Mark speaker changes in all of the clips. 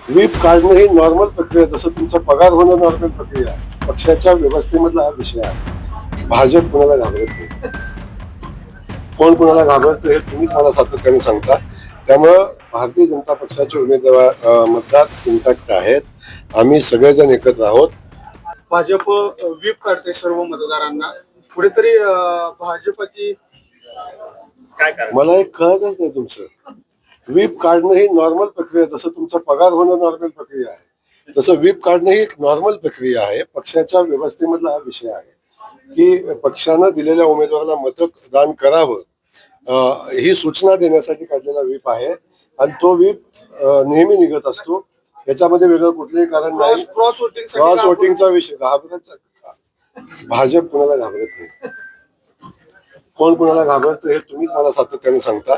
Speaker 1: Whip काढणं ही normal प्रक्रिया, जसं तुमचा पगार होणं नॉर्मल प्रक्रिया आहे. पक्षाच्या व्यवस्थेमधला हा विषय आहे. भाजप कुणाला घाबरत नाही. कोण कुणाला घाबरतं हे तुम्हीच मला सातत्याने सांगता. त्यामुळं भारतीय जनता पक्षाचे उमेदवार मतदार इंटॅक्ट आहेत. आम्ही सगळेजण एकत्र आहोत.
Speaker 2: भाजप व्हीप काढते सर्व मतदारांना. कुठेतरी भाजपची
Speaker 1: काय मला एक कळतच नाही तुमचं. व्हीप काढणं ही नॉर्मल प्रक्रिया, जसं तुमचा पगार होणं नॉर्मल प्रक्रिया आहे, तसं व्हीप काढणं ही एक नॉर्मल प्रक्रिया आहे. पक्षाच्या व्यवस्थेमधला हा विषय आहे की पक्षानं दिलेल्या उमेदवाराला मतदान करावं ही सूचना देण्यासाठी काढलेला व्हीप आहे. आणि तो व्हीप नेहमी निघत असतो. याच्यामध्ये वेगळं कुठलंही कारण नाही. क्रॉस वोटिंगचा विषय घाबरत भाजप कुणाला घाबरत नाही. कोण कुणाला घाबरतं हे तुम्हीच मला सातत्याने सांगता.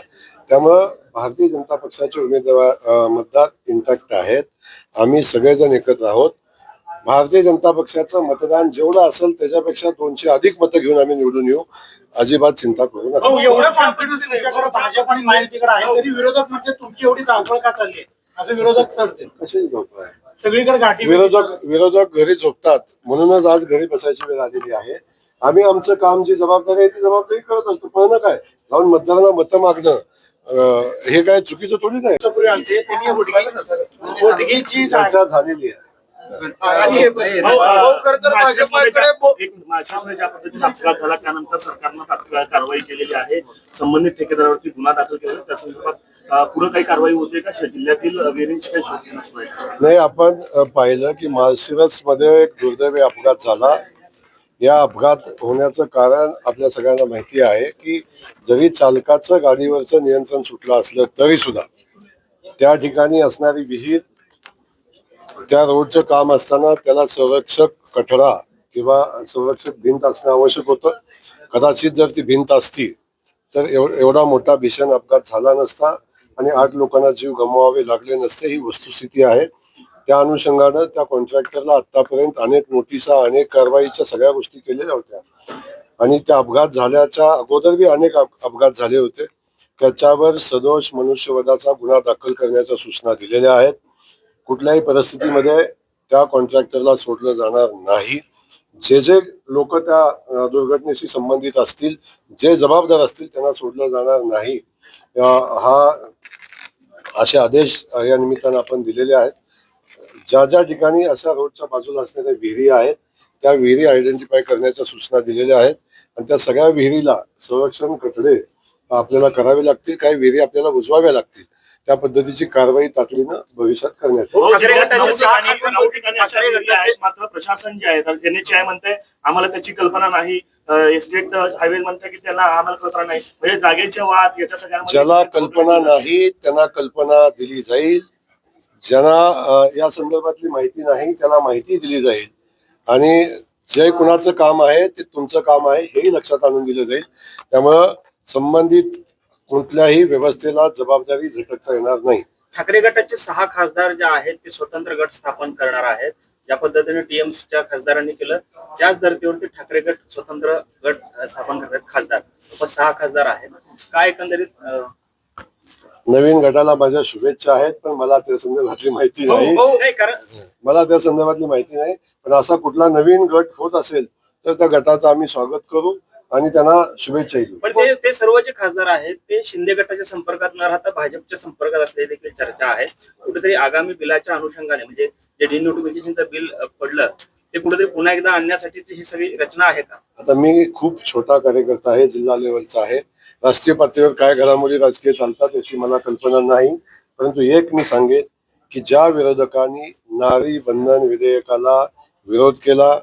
Speaker 1: त्यामुळं भारतीय जनता पक्षाचे उमेदवार मतदार इंटॅक्ट आहेत. आम्ही सगळेजण एकत्र आहोत. भारतीय जनता पक्षाचं मतदान जेवढं असेल त्याच्यापेक्षा 200 अधिक मतं घेऊन आम्ही निवडून येऊ. अजिबात चिंता करू नका.
Speaker 2: एवढं कॉन्फिडन्स तुमच्याकडे भाजप आणि महायुतीकडे आहे, तरी विरोधक म्हणजे तुमची एवढी धावपळ का चालली आहे असं विरोधक ठरते.
Speaker 1: कशाची धोका आहे?
Speaker 2: सगळीकडे घाटी
Speaker 1: विरोधक घरी झोपतात, म्हणूनच आज घरी बसायची वेळ आलेली आहे. आम्ही आमचं काम, जी जबाबदारी आहे ती जबाबदारी करत असतो. पण काय जाऊन मतदारांना मतं मागणं हे काय चुकीचं थोडी नाही. चर्चा झालेली आहे.
Speaker 3: ज्या पद्धतीने अपघात झाला त्यानंतर सरकारनं तात्काळ कारवाई केलेली आहे. संबंधित ठेकेदारावरती गुन्हा दाखल केला. त्या संदर्भात पुढे काही कारवाई होते का? जिल्ह्यातील विहिरींची काही शोध
Speaker 1: नाही. आपण पाहिलं की माळशिरस मध्ये एक दुर्दैवी अपघात झाला. या अपघात होण्याचं कारण आपल्या सगळ्यांना माहिती आहे की जरी चालकाचं गाडीवरचं नियंत्रण सुटलं असलं तरी सुद्धा त्या ठिकाणी असणारी विहीर, त्या रोडचं काम असताना त्याला संरक्षक कठडा किंवा संरक्षक भिंत असणं आवश्यक होतं. कदाचित जर ती भिंत असती तर एवढा मोठा भीषण अपघात झाला नसता आणि 8 लोकांना जीव गमवावे लागले नसते. ही वस्तुस्थिती आहे. त्या अनुषंगानं त्या कॉन्ट्रॅक्टरला आतापर्यंत अनेक नोटिसा, अनेक कारवाईच्या सगळ्या गोष्टी केलेल्या होत्या. आणि त्या अपघात झाल्याच्या अगोदर बी अनेक अपघात झाले होते. त्याच्यावर सदोष मनुष्यवधाचा गुन्हा दाखल करण्याच्या सूचना दिलेल्या आहेत. कुठल्याही परिस्थितीमध्ये त्या कॉन्ट्रॅक्टरला सोडलं जाणार नाही. जे लोक त्या दुर्घटनेशी संबंधित असतील, जे जबाबदार असतील, त्यांना सोडलं जाणार नाही. असे आदेश या निमित्तानं आपण दिलेले आहेत. ज्या ज्या ठिकाणी अशा रोडच्या बाजूला असणाऱ्या विहिरी आहेत त्या विहिरी आयडेंटिफाय करण्याच्या सूचना दिलेल्या आहेत. आणि त्या सगळ्या विहिरीला संरक्षण कठडे आपल्याला करावे लागतील. काही विहिरी आपल्याला बुजवाव्या लागतील. त्या पद्धतीची कारवाई तातडीनं भविष्यात करण्यात
Speaker 3: येईल. मात्र प्रशासन जे आहे NHAI म्हणते आम्हाला त्याची कल्पना नाही. स्टेट हायवे म्हणते की त्यांना आम्हाला कल्पना नाही. म्हणजे जागेचे वाद याच्या सगळ्या
Speaker 1: ज्याला कल्पना नाही त्यांना कल्पना दिली जाईल. ज्यांना या संदर्भातली माहिती नाही त्याला माहिती दिली जाईल. आणि जे कुणाचं काम आहे ते तुमचं काम आहे हेही लक्षात आणून दिलं जाईल. त्यामुळं संबंधित कुठल्याही व्यवस्थेला जबाबदारी झटकता येणार नाही.
Speaker 4: ठाकरे गटाचे 6 खासदार जे आहेत ते स्वतंत्र गट स्थापन करणार आहेत. ज्या पद्धतीने टीएमसीच्या खासदारांनी केलं त्याच धर्तीवरती ठाकरे गट स्वतंत्र गट स्थापन करतात. खासदार 6 खासदार आहेत. काय एकंदरीत
Speaker 1: नवीन गटाला माझ्या शुभेच्छा आहेत. पण मला त्या संदर्भातली माहिती नाही. मला त्या संदर्भातली माहिती नाही. पण असा कुठला नवीन गट होत असेल तर त्या गटाचं आम्ही स्वागत करू आणि त्यांना शुभेच्छा देऊ.
Speaker 4: पण ते सर्व जे खासदार आहेत ते शिंदे गटाच्या संपर्कात न राहता भाजपच्या संपर्कात असल्याची देखील चर्चा आहे. कुठेतरी आगामी बिलाच्या अनुषंगाने म्हणजे जे डिनोटिफिकेशनचं बिल पडलं ते कुठेतरी पुन्हा एकदा आणण्यासाठीची ही सगळी रचना आहे का?
Speaker 1: आता मी खूप छोटा कार्यकर्ता आहे, जिल्हा लेवलचा आहे. राष्ट्रीय पातळीवर काय घडामोडी राजकीय चालतात याची मला कल्पना नाही. परंतु एक मी सांगेन की ज्या विरोधकांनी नारी बंधन विधेयकाला विरोध केला,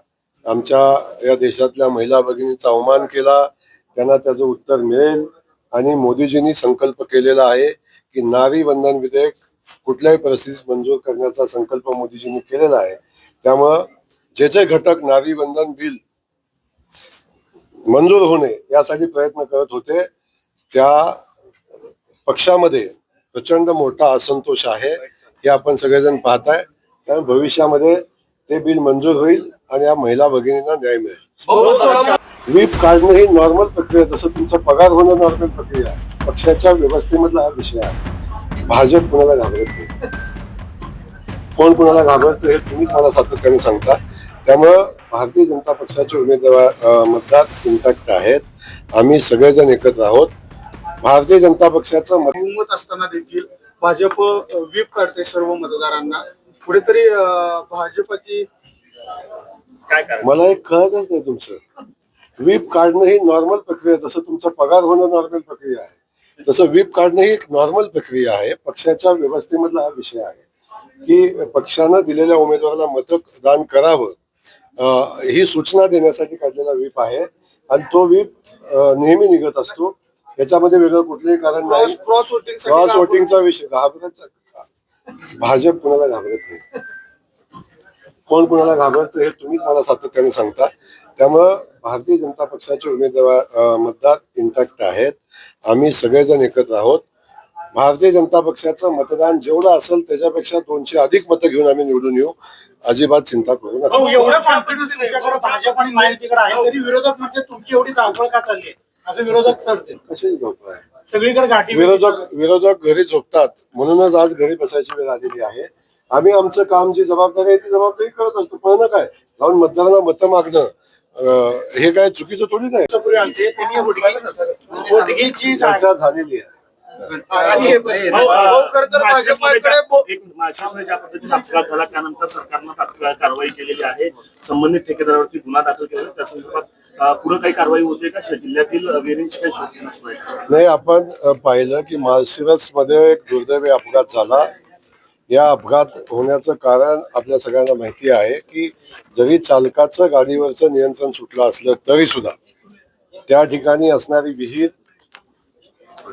Speaker 1: आमच्या या देशातल्या महिला भगिनींचा अवमान केला, त्यांना त्याचं उत्तर मिळेल. आणि मोदीजींनी संकल्प केलेला आहे की नारी बंधन विधेयक कुठल्याही परिस्थितीत मंजूर करण्याचा संकल्प मोदीजींनी केलेला आहे. त्यामुळं जे घटक नारी बंधन बिल मंजूर होणे यासाठी प्रयत्न करत होते त्या पक्षामध्ये प्रचंड मोठा असंतोष आहे हे आपण सगळेजण पाहताय. त्यामुळे भविष्यामध्ये ते बिल मंजूर होईल आणि या महिला भगिनींना न्याय मिळेल. व्हीप काढणं ही नॉर्मल प्रक्रिया, जसं तुमचा पगार होणं नॉर्मल प्रक्रिया आहे. पक्षाच्या व्यवस्थेमधला हा विषय आहे. भाजप कुणाला घाबरत नाही. कोण कोणाला घाबरतं हे तुम्हीच मला सातत्याने सांगता. त्यामुळं भारतीय जनता पक्षाचे उमेदवार मतदार इंटॅक्ट आहेत. आम्ही सगळेजण एकत्र आहोत. भारतीय जनता पक्षाचं
Speaker 2: बहुमत असताना देखील भाजप व्हीप काढते सर्व मतदारांना. कुठेतरी भाजपची
Speaker 4: काय कारण?
Speaker 1: मला एक कळतच नाही तुमचं. व्हीप काढणं ही नॉर्मल प्रक्रिया, जसं तुमचा पगार होणं नॉर्मल प्रक्रिया आहे तसं व्हीप काढणं ही एक नॉर्मल प्रक्रिया आहे. पक्षाच्या व्यवस्थेमधला हा विषय आहे की पक्षानं दिलेल्या उमेदवाराला मतदान करावं ही सूचना देण्यासाठी काढलेला व्हीप आहे आणि तो व्हीप नेहमी निघत असतो. याच्यामध्ये वेगळं कुठलंही कारण नाही.
Speaker 2: क्रॉस वोटिंग
Speaker 1: क्रॉस वोटिंगचा विषय भाजप कुणाला घाबरत नाही. कोण कुणाला घाबरतं हे तुम्हीच मला सातत्याने सांगता. त्यामुळं भारतीय जनता पक्षाचे उमेदवार मतदार इंटॅक्ट आहेत. आम्ही सगळेजण एकत्र आहोत. भारतीय जनता पक्षाचं मतदान जेवढं असेल त्याच्यापेक्षा 200 अधिक मतं घेऊन आम्ही निवडून येऊ. अजिबात चिंता करू नका.
Speaker 2: एवढं कॉन्फिडन्स तुमच्याकडे भाजप आणि महायुतीकडे आहे तरी विरोधक म्हणजे तुमची एवढी धावपळ का चालली आहे असं विरोधक करते.
Speaker 1: कशाची धोका आहे?
Speaker 2: सगळीकडे घाटी
Speaker 1: विरोधक घरी झोपतात म्हणूनच आज घरी बसायची वेळ आलेली आहे. आम्ही आमचं काम, जी जबाबदारी आहे ती जबाबदारी करत असतो. पण काय जाऊन मतदारांना मतं मागणं हे काय चुकीचं थोडी नाही.
Speaker 2: त्यांनी वोटगीची
Speaker 1: चर्चा झालेली आहे.
Speaker 3: माझ्यामध्ये ज्या पद्धतीने अपघात झाला त्यानंतर सरकारनं तात्काळ कारवाई केलेली आहे. संबंधित ठेकेदारावरती गुन्हा दाखल केला. त्या संदर्भात पुढे काही कारवाई होते का? जिल्ह्यातील वेरींची काही शोध सुरू आहे?
Speaker 1: नाही, आपण पाहिलं की माळशिरस मध्ये एक दुर्दैवी अपघात झाला. या अपघात होण्याचं कारण आपल्या सगळ्यांना माहिती आहे की जरी चालकाचं गाडीवरचं नियंत्रण सुटलं असलं तरी सुद्धा त्या ठिकाणी असणारी विहीर,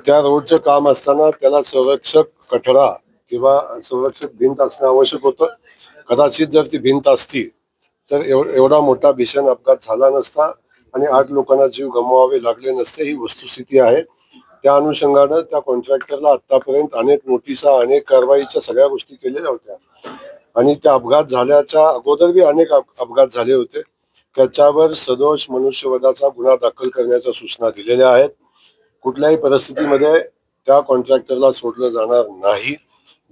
Speaker 1: त्या रोडचं काम असताना त्याला संरक्षक कठडा किंवा संरक्षक भिंत असणं आवश्यक होतं. कदाचित जर ती भिंत असती तर एवढा मोठा भीषण अपघात झाला नसता आणि 8 लोकांना जीव गमवावे लागले नसते. ही वस्तुस्थिती आहे. त्या अनुषंगानं त्या कॉन्ट्रॅक्टरला आतापर्यंत अनेक नोटिसा, अनेक कारवाईच्या सगळ्या गोष्टी केलेल्या होत्या आणि त्या अपघात झाल्याच्या अगोदर बी अनेक अपघात झाले होते. त्याच्यावर सदोष मनुष्यवधाचा गुन्हा दाखल करण्याच्या सूचना दिलेल्या आहेत. कुठल्याही परिस्थितीमध्ये त्या कॉन्ट्रॅक्टरला सोडलं जाणार नाही.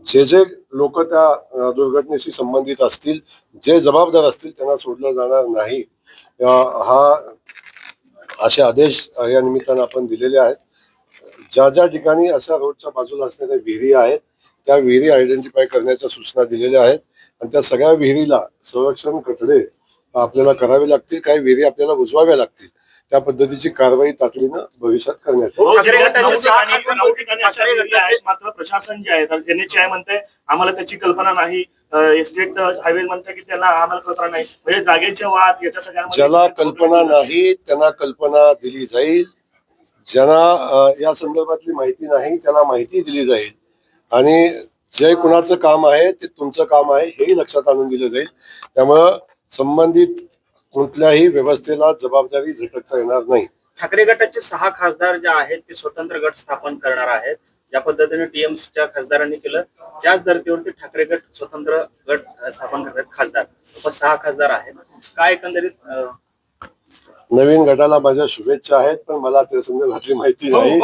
Speaker 1: जे लोक त्या दुर्घटनेशी संबंधित असतील, जे जबाबदार असतील त्यांना सोडलं जाणार नाही. असे आदेश या निमित्तानं आपण दिलेले आहेत. ज्या ठिकाणी अशा रोडच्या बाजूला असणाऱ्या विहिरी आहेत त्या विहिरी आयडेंटिफाय करण्याच्या सूचना दिलेल्या आहेत आणि त्या सगळ्या विहिरीला संरक्षण कठडे आपल्याला करावे लागतील. काही विहिरी आपल्याला बुजवाव्या लागतील. त्या पद्धतीची कारवाई तातडीनं भविष्यात करण्यात
Speaker 3: येईल. मात्र प्रशासन जे आहे NHAI म्हणते आम्हाला त्याची कल्पना नाही. स्टेट हायवे म्हणते की त्याला आम्हाला कल्पना नाही. म्हणजे जागेचे वाद याच्या सगळ्या
Speaker 1: ज्याला कल्पना नाही त्यांना कल्पना दिली जाईल. ज्यांना या संदर्भातली माहिती नाही त्याला माहिती दिली जाईल आणि जे कुणाचं काम आहे ते तुमचं काम आहे हेही लक्षात आणून दिलं जाईल. त्यामुळं संबंधित कुठल्याही व्यवस्थेला जबाबदारी झटकता येणार नाही.
Speaker 4: ठाकरे गटाचे 6 खासदार जे आहेत ते स्वतंत्र गट स्थापन करणार आहेत. ज्या पद्धतीने टीएमसीच्या खासदारांनी केलं त्याच धर्तीवरती ठाकरे गट स्वतंत्र गट स्थापन करतात. खासदार 6 खासदार आहेत. काय एकंदरीत
Speaker 1: नवीन गटाला माझ्या शुभेच्छा आहेत, पण मला त्या संदर्भातली माहिती नाही.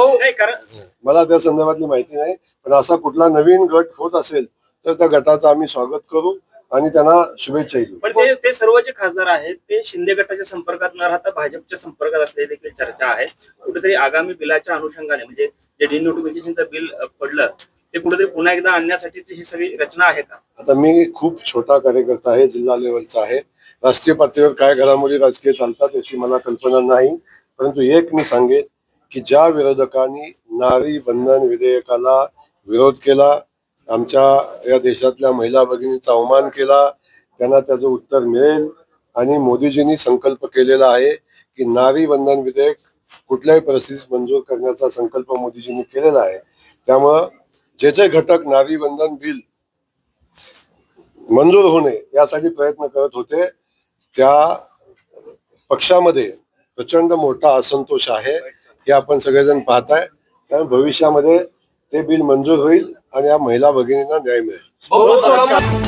Speaker 1: मला त्या संदर्भातली माहिती नाही. पण असा कुठला नवीन गट होत असेल तर त्या गटाचं आम्ही स्वागत करू आणि त्यांना शुभेच्छा देऊ.
Speaker 4: पण ते सर्व जे खासदार आहेत ते शिंदे गटाच्या संपर्कात न राहता भाजपच्या संपर्कात असल्याची देखील चर्चा आहे. कुठेतरी आगामी बिलाच्या अनुषंगाने म्हणजे जे डिनोटिफिकेशनचं बिल पडलं ते कुठेतरी पुन्हा एकदा आणण्यासाठीची ही सगळी रचना आहे का?
Speaker 1: आता मी खूप छोटा कार्यकर्ता आहे, जिल्हा लेवलचा आहे. राष्ट्रीय पातळीवर काय घडामोडी राजकीय चालतात याची मला कल्पना नाही. परंतु एक मी सांगेन की ज्या विरोधकांनी नारी बंधन विधेयकाला विरोध केला, आमच्या या देशातल्या महिला भगिनींचा अवमान केला, त्यांना त्याचं उत्तर मिळेल. आणि मोदीजींनी संकल्प केलेला आहे की नारी बंधन विधेयक कुठल्याही परिस्थितीत मंजूर करण्याचा संकल्प मोदीजींनी केलेला आहे. त्यामुळं जे घटक नारी बंधन बिल मंजूर होणे यासाठी प्रयत्न करत होते त्या पक्षामध्ये प्रचंड मोठा असंतोष आहे हे आपण सगळेजण पाहताय. त्यामुळे भविष्यामध्ये ते बिल मंजूर होईल आणि या महिला भगिनींना न्याय मिळेल.